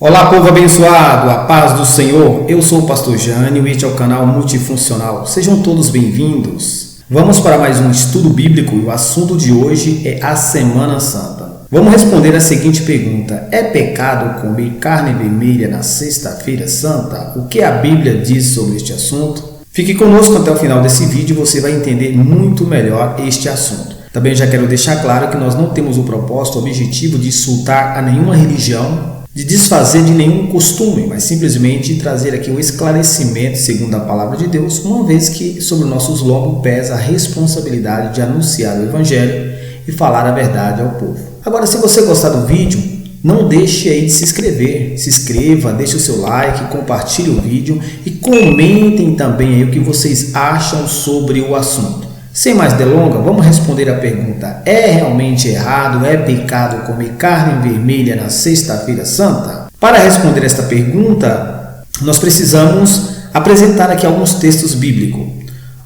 Olá, povo abençoado, a paz do Senhor. Eu sou o pastor Jânio e este é o canal Multifuncional. Sejam todos bem-vindos. Vamos para mais um estudo bíblico e o assunto de hoje é a Semana Santa. Vamos responder a seguinte pergunta: é pecado comer carne vermelha na Sexta-feira Santa? O que a Bíblia diz sobre este assunto? Fique conosco até o final desse vídeo e você vai entender muito melhor este assunto. Também já quero deixar claro que nós não temos o propósito, o objetivo de insultar a nenhuma religião, de desfazer de nenhum costume, mas simplesmente trazer aqui o esclarecimento segundo a palavra de Deus, uma vez que sobre nossos lombos pesa a responsabilidade de anunciar o Evangelho e falar a verdade ao povo. Agora, se você gostar do vídeo, não deixe aí de se inscrever. Se inscreva, deixe o seu like, compartilhe o vídeo e comentem também aí o que vocês acham sobre o assunto. Sem mais delongas, vamos responder a pergunta: é realmente errado, é pecado comer carne vermelha na Sexta-feira Santa? Para responder esta pergunta, nós precisamos apresentar aqui alguns textos bíblicos.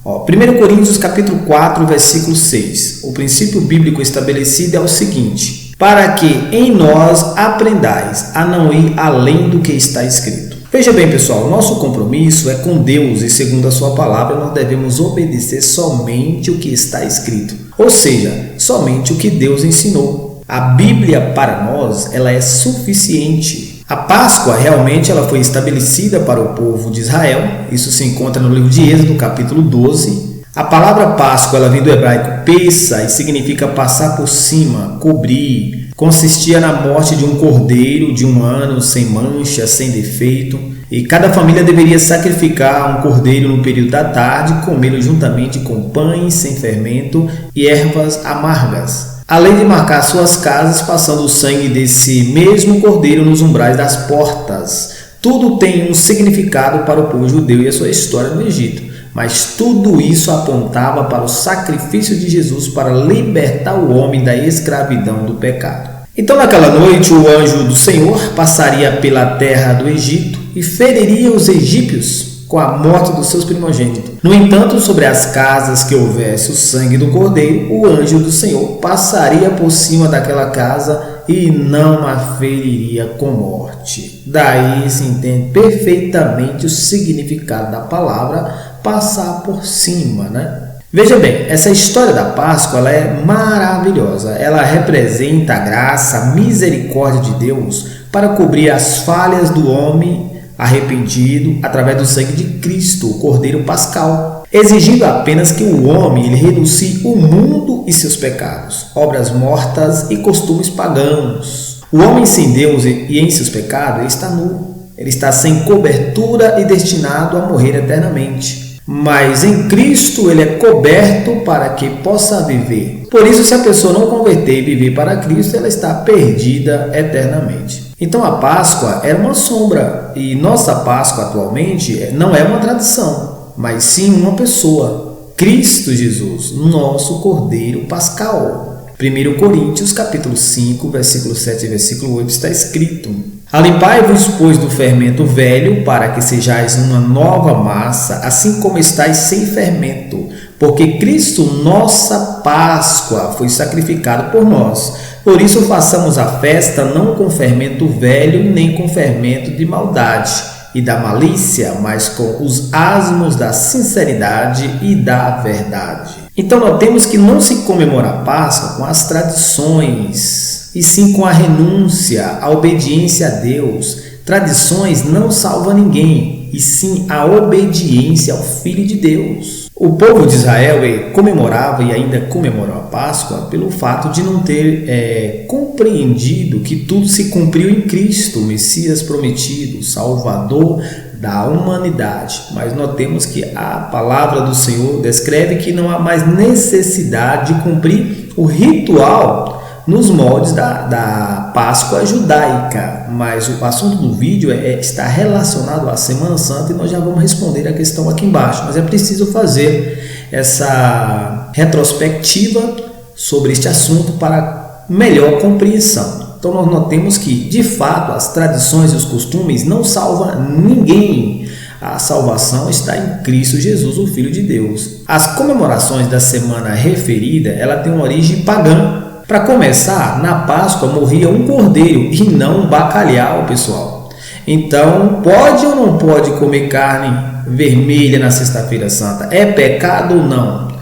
1 Coríntios capítulo 4, versículo 6. O princípio bíblico estabelecido é o seguinte: para que em nós aprendais a não ir além do que está escrito. Veja bem, pessoal, nosso compromisso é com Deus e, segundo a sua palavra, nós devemos obedecer somente o que está escrito, ou seja, somente o que Deus ensinou. A Bíblia para nós, ela é suficiente. A Páscoa realmente ela foi estabelecida para o povo de Israel. Isso se encontra no livro de Êxodo, capítulo 12. A palavra Páscoa ela vem do hebraico pesa e significa passar por cima, cobrir. Consistia na morte de um cordeiro de 1 ano, sem mancha, sem defeito. E cada família deveria sacrificar um cordeiro no período da tarde e comê-lo juntamente com pães sem fermento e ervas amargas, além de marcar suas casas passando o sangue desse mesmo cordeiro nos umbrais das portas. Tudo tem um significado para o povo judeu e a sua história no Egito, mas tudo isso apontava para o sacrifício de Jesus para libertar o homem da escravidão do pecado. Então, naquela noite, o anjo do Senhor passaria pela terra do Egito e feriria os egípcios com a morte dos seus primogênitos. No entanto, sobre as casas que houvesse o sangue do cordeiro, o anjo do Senhor passaria por cima daquela casa e não a feriria com morte. Daí se entende perfeitamente o significado da palavra passar por cima, né? Veja bem, essa história da Páscoa ela é maravilhosa. Ela representa a graça, a misericórdia de Deus para cobrir as falhas do homem arrependido através do sangue de Cristo, o Cordeiro Pascal, exigindo apenas que o homem ele renuncie o mundo e seus pecados, obras mortas e costumes pagãos. O homem sem Deus e em seus pecados ele está nu, ele está sem cobertura e destinado a morrer eternamente. Mas em Cristo ele é coberto para que possa viver. Por isso, se a pessoa não converter e viver para Cristo, ela está perdida eternamente. Então a Páscoa era uma sombra e nossa Páscoa atualmente não é uma tradição, mas sim uma pessoa, Cristo Jesus, nosso Cordeiro Pascal. 1 Coríntios capítulo 5, versículo 7 e versículo 8 está escrito: alimpai-vos, pois, do fermento velho, para que sejais uma nova massa, assim como estáis sem fermento, porque Cristo, nossa Páscoa, foi sacrificado por nós. Por isso façamos a festa não com fermento velho, nem com fermento de maldade e da malícia, mas com os asmos da sinceridade e da verdade. Então nós temos que não se comemorar a Páscoa com as tradições, e sim com a renúncia, a obediência a Deus. Tradições não salvam ninguém, e sim a obediência ao Filho de Deus. O povo de Israel comemorava e ainda comemorou a Páscoa pelo fato de não ter compreendido que tudo se cumpriu em Cristo, o Messias prometido, Salvador da humanidade. Mas nós temos que a palavra do Senhor descreve que não há mais necessidade de cumprir o ritual nos moldes da Páscoa judaica, mas o assunto do vídeo está relacionado à Semana Santa e nós já vamos responder a questão aqui embaixo, mas é preciso fazer essa retrospectiva sobre este assunto para melhor compreensão. Então nós notemos que, de fato, as tradições e os costumes não salvam ninguém. A salvação está em Cristo Jesus, o Filho de Deus. As comemorações da semana referida, ela tem uma origem pagã. Para começar, na Páscoa morria um cordeiro e não um bacalhau, pessoal. Então, pode ou não pode comer carne vermelha na Sexta-feira Santa? É pecado ou não?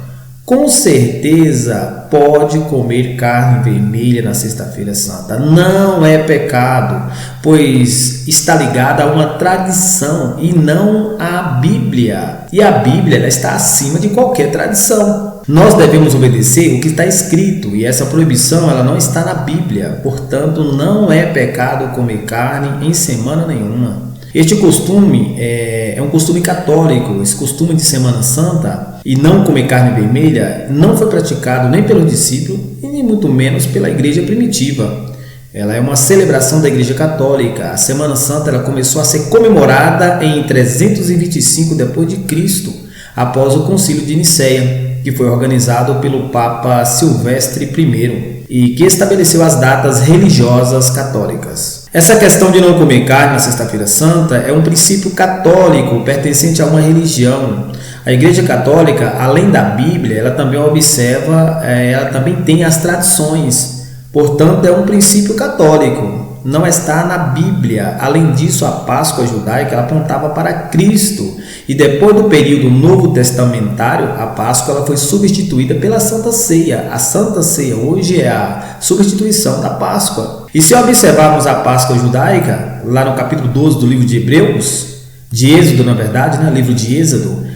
Com certeza pode comer carne vermelha na Sexta-feira Santa. Não é pecado, pois está ligada a uma tradição e não à Bíblia. E a Bíblia ela está acima de qualquer tradição. Nós devemos obedecer o que está escrito e essa proibição ela não está na Bíblia. Portanto, não é pecado comer carne em semana nenhuma. Este costume é um costume católico. Esse costume de Semana Santa e não comer carne vermelha não foi praticado nem pelos discípulos e nem muito menos pela igreja primitiva. Ela é uma celebração da igreja católica. A Semana Santa ela começou a ser comemorada em 325 d.C., após o Concílio de Nicéia, que foi organizado pelo Papa Silvestre I e que estabeleceu as datas religiosas católicas. Essa questão de não comer carne na Sexta-feira Santa é um princípio católico pertencente a uma religião. A Igreja Católica, além da Bíblia, ela também observa, ela também tem as tradições. Portanto, é um princípio católico. Não está na Bíblia. Além disso, a Páscoa judaica ela apontava para Cristo. E depois do período novo testamentário, a Páscoa ela foi substituída pela Santa Ceia. A Santa Ceia hoje é a substituição da Páscoa. E se observarmos a Páscoa judaica, lá no capítulo 12 do livro de Hebreus, de Êxodo na verdade, livro de Êxodo,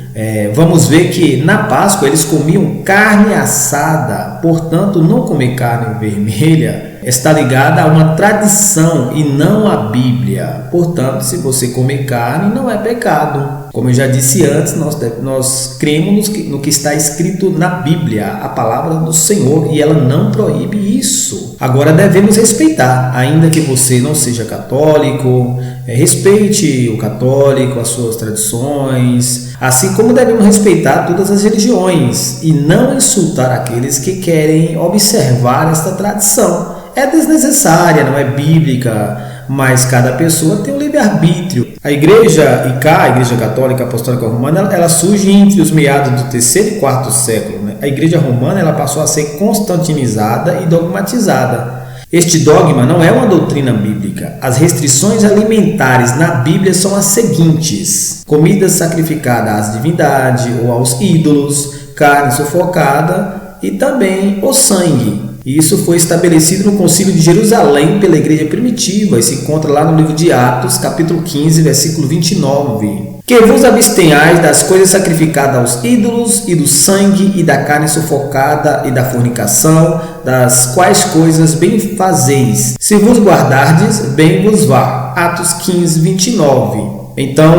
vamos ver que na Páscoa eles comiam carne assada. Portanto, não comer carne vermelha está ligada a uma tradição e não à Bíblia. Portanto, se você comer carne, não é pecado. Como eu já disse antes, nós cremos no que está escrito na Bíblia, a palavra do Senhor, e ela não proíbe isso. Agora devemos respeitar, ainda que você não seja católico, respeite o católico, as suas tradições, assim como devemos respeitar todas as religiões e não insultar aqueles que querem observar esta tradição. É desnecessária, não é bíblica, mas cada pessoa tem um livre-arbítrio. A Igreja ICA, a Igreja Católica Apostólica Romana, ela surge entre os meados do 3º e 4º século. A Igreja Romana ela passou a ser constantinizada e dogmatizada. Este dogma não é uma doutrina bíblica. As restrições alimentares na Bíblia são as seguintes: comidas sacrificadas às divindades ou aos ídolos, carne sufocada e também o sangue. Isso foi estabelecido no Concílio de Jerusalém pela igreja primitiva e se encontra lá no livro de Atos, capítulo 15, versículo 29. Que vos abstenhais das coisas sacrificadas aos ídolos e do sangue e da carne sufocada e da fornicação, das quais coisas bem fazeis. Se vos guardardes, bem vos vá. Atos 15, 29. Então,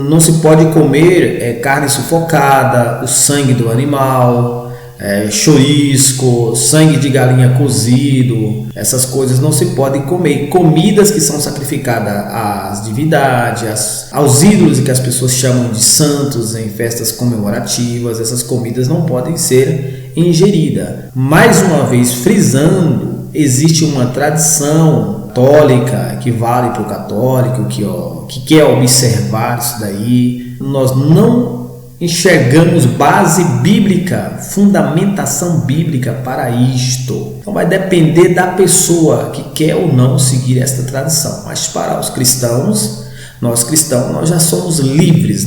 não se pode comer carne sufocada, o sangue do animal, chorisco, sangue de galinha cozido, essas coisas não se podem comer. Comidas que são sacrificadas às divindades, aos ídolos que as pessoas chamam de santos em festas comemorativas, essas comidas não podem ser ingeridas. Mais uma vez frisando, existe uma tradição católica que vale para o católico que quer observar isso daí. Nós não enxergamos base bíblica, fundamentação bíblica para isto. Então vai depender da pessoa que quer ou não seguir esta tradição. Mas para os cristãos, nós já somos livres,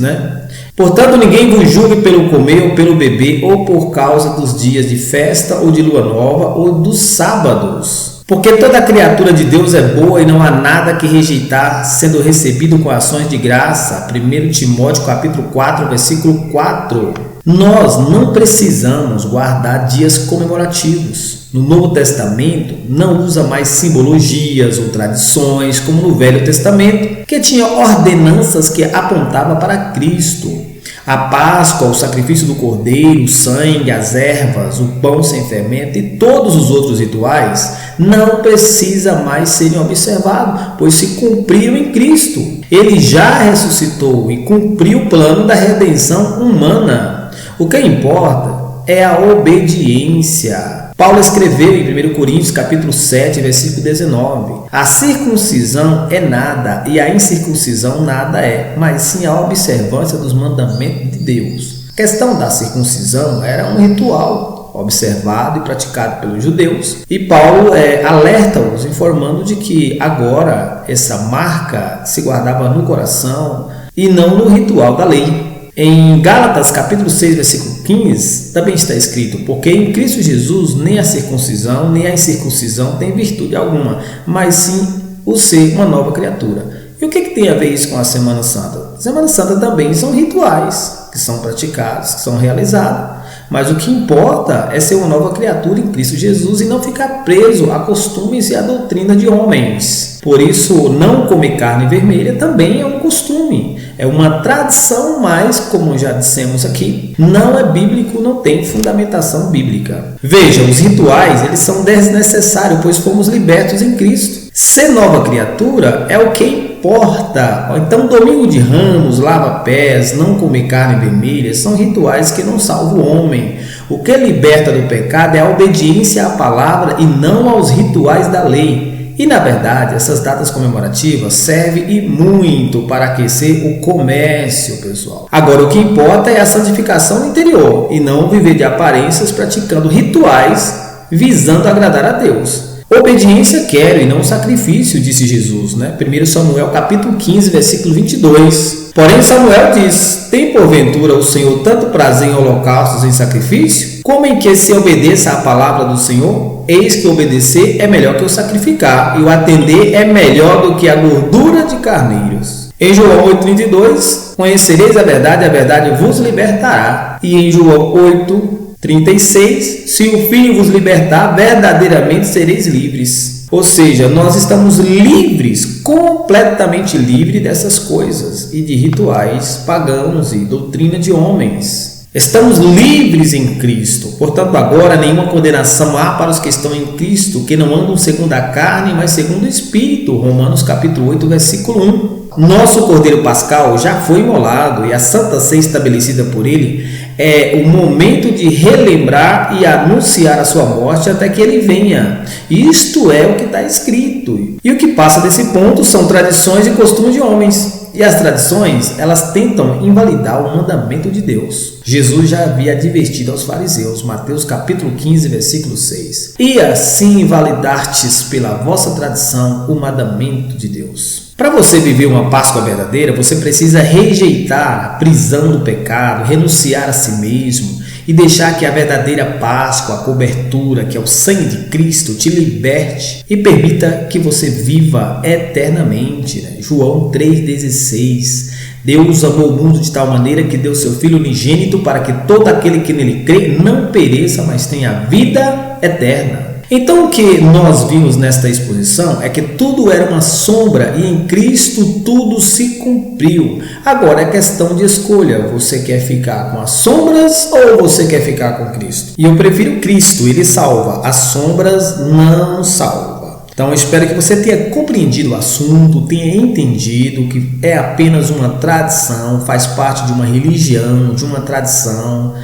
Portanto, ninguém vos julgue pelo comer ou pelo beber, ou por causa dos dias de festa ou de lua nova ou dos sábados. Porque toda criatura de Deus é boa e não há nada que rejeitar, sendo recebido com ações de graça. 1 Timóteo capítulo 4, versículo 4. Nós não precisamos guardar dias comemorativos. No Novo Testamento não usa mais simbologias ou tradições como no Velho Testamento, que tinha ordenanças que apontavam para Cristo. A Páscoa, o sacrifício do cordeiro, o sangue, as ervas, o pão sem fermento e todos os outros rituais não precisa mais serem observados, pois se cumpriram em Cristo. Ele já ressuscitou e cumpriu o plano da redenção humana. O que importa é a obediência. Paulo escreveu em 1 Coríntios capítulo 7, versículo 19: a circuncisão é nada e a incircuncisão nada é, mas sim a observância dos mandamentos de Deus. A questão da circuncisão era um ritual observado e praticado pelos judeus. E Paulo alerta-os, informando de que agora essa marca se guardava no coração e não no ritual da lei. Em Gálatas capítulo 6, versículo 15, também está escrito: porque em Cristo Jesus nem a circuncisão nem a incircuncisão tem virtude alguma, mas sim o ser uma nova criatura. E o que tem a ver isso com a Semana Santa? A Semana Santa também são rituais que são praticados, que são realizados. Mas o que importa é ser uma nova criatura em Cristo Jesus e não ficar preso a costumes e a doutrina de homens. Por isso, não comer carne vermelha também é um costume, é uma tradição, mas, como já dissemos aqui, não é bíblico, não tem fundamentação bíblica. Veja, os rituais eles são desnecessários, pois fomos libertos em Cristo. Ser nova criatura é o que importa. Então, domingo de Ramos, lava pés, não comer carne vermelha, são rituais que não salvam o homem. O que liberta do pecado é a obediência à palavra e não aos rituais da lei. E, na verdade, essas datas comemorativas servem e muito para aquecer o comércio, pessoal. Agora, o que importa é a santificação interior e não viver de aparências praticando rituais visando agradar a Deus. Obediência quero e não sacrifício, disse Jesus, 1 Samuel capítulo 15, versículo 22. Porém Samuel diz: tem porventura o Senhor tanto prazer em holocaustos e em sacrifício, como em que se obedeça à palavra do Senhor? Eis que obedecer é melhor que o sacrificar, e o atender é melhor do que a gordura de carneiros. Em João 8,32, conhecereis a verdade vos libertará. E em João 8,36, se o Filho vos libertar, verdadeiramente sereis livres. Ou seja, nós estamos livres, completamente livres dessas coisas e de rituais pagãos e doutrina de homens. Estamos livres em Cristo, portanto agora nenhuma condenação há para os que estão em Cristo, que não andam segundo a carne, mas segundo o Espírito. Romanos capítulo 8, versículo 1. Nosso Cordeiro Pascal já foi imolado e a Santa Ceia estabelecida por ele é o momento de relembrar e anunciar a sua morte até que ele venha. Isto é o que está escrito. E o que passa desse ponto são tradições e costumes de homens. E as tradições, elas tentam invalidar o mandamento de Deus. Jesus já havia advertido aos fariseus, Mateus capítulo 15, versículo 6. E assim invalidastes pela vossa tradição o mandamento de Deus. Para você viver uma Páscoa verdadeira, você precisa rejeitar a prisão do pecado, renunciar a si mesmo e deixar que a verdadeira Páscoa, a cobertura, que é o sangue de Cristo, te liberte e permita que você viva eternamente. João 3,16. Deus amou o mundo de tal maneira que deu seu Filho unigênito para que todo aquele que nele crê não pereça, mas tenha vida eterna. Então o que nós vimos nesta exposição é que tudo era uma sombra e em Cristo tudo se cumpriu. Agora é questão de escolha, você quer ficar com as sombras ou você quer ficar com Cristo? E eu prefiro Cristo, ele salva, as sombras não salvam. Então eu espero que você tenha compreendido o assunto, tenha entendido que é apenas uma tradição, faz parte de uma religião, de uma tradição.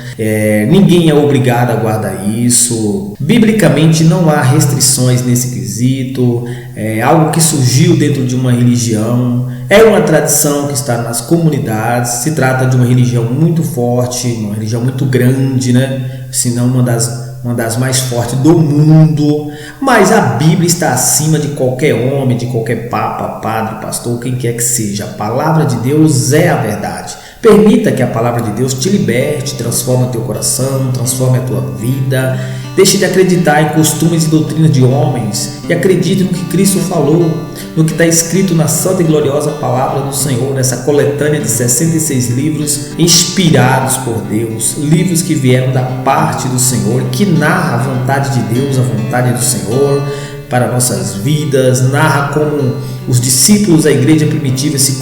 Ninguém é obrigado a guardar isso. Biblicamente não há restrições nesse quesito. É algo que surgiu dentro de uma religião. É uma tradição que está nas comunidades. Se trata de uma religião muito forte, uma religião muito grande, se não uma das mais fortes do mundo, mas a Bíblia está acima de qualquer homem, de qualquer papa, padre, pastor, quem quer que seja. A palavra de Deus é a verdade. Permita que a palavra de Deus te liberte, transforme o teu coração, transforme a tua vida. Deixe de acreditar em costumes e doutrinas de homens e acredite no que Cristo falou, no que está escrito na santa e gloriosa palavra do Senhor, nessa coletânea de 66 livros inspirados por Deus, livros que vieram da parte do Senhor, que narra a vontade de Deus, a vontade do Senhor para nossas vidas, narra como os discípulos da igreja primitiva se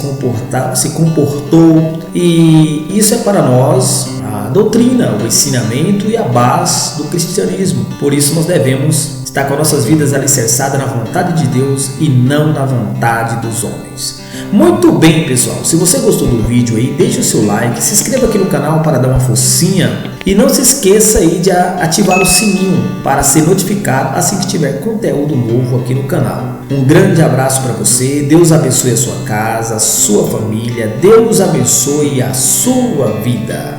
comportou, e isso é para nós a doutrina, o ensinamento e a base do cristianismo. Por isso nós devemos estar com nossas vidas alicerçadas na vontade de Deus e não na vontade dos homens. Muito bem, pessoal, se você gostou do vídeo aí, deixe o seu like, se inscreva aqui no canal para dar uma forcinha e não se esqueça aí de ativar o sininho para ser notificado assim que tiver conteúdo novo aqui no canal. Um grande abraço para você, Deus abençoe a sua casa, a sua família, Deus abençoe a sua vida.